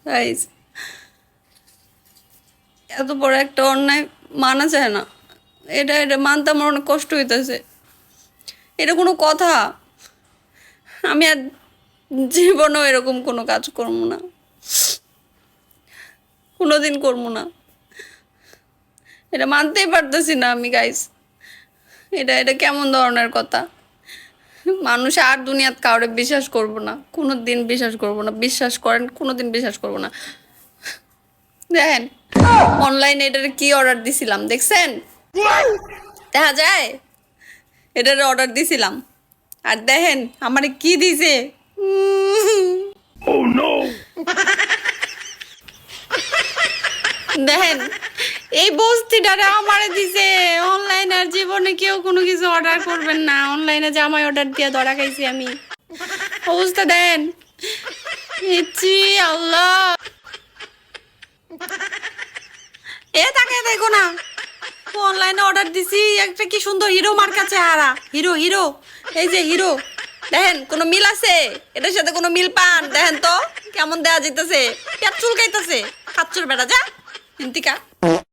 Guys, এত বড় একটা অন্যায় মানা যায় না। এটা এটা মানতে আমার অনেক কষ্ট হইতেছে। এটা কোনো কথা? আমি আর জীবনেও এরকম কোনো কাজ করবো না, কোনোদিন করবো না। এটা মানতেই পারতেছি না আমি গাইস। এটা এটা কেমন ধরনের কথা? মানুষ আর দুনিয়াত কাউরে বিশ্বাস করব না, কোনো দিন বিশ্বাস করব না। বিশ্বাস করেন, কোনো দিন বিশ্বাস করব না। দেখেন অনলাইনে এটার কি অর্ডার দিছিলাম, দেখছেন? দেখা যায় এটার অর্ডার দিছিলাম, আর দেখেন আমারে কি দিছে। দেখেন এই বস্তিটারে আমারে দিছে। অনলাইনে আর জীবনে কেউ কোনো কিছু অর্ডার করবেন না। অনলাইনে জামাই অর্ডার দিয়ে ধরা খাইছি আমি। অবস্থা দেন। ইচ্ছি আল্লাহ, এ তাকে দেখো না, অনলাইনে অর্ডার দিছি একটা কি সুন্দর হিরো মার্কা চেহারা। হিরো হিরো, এই যে হিরো। দেখেন কোনো মিল আছে এটার সাথে? কোনো মিল পান? দেখেন তো কেমন দেয়া যেতেছে, পেট চুলকাইতেছে। খাচ্চর বেড়া যা হিন্তিকা।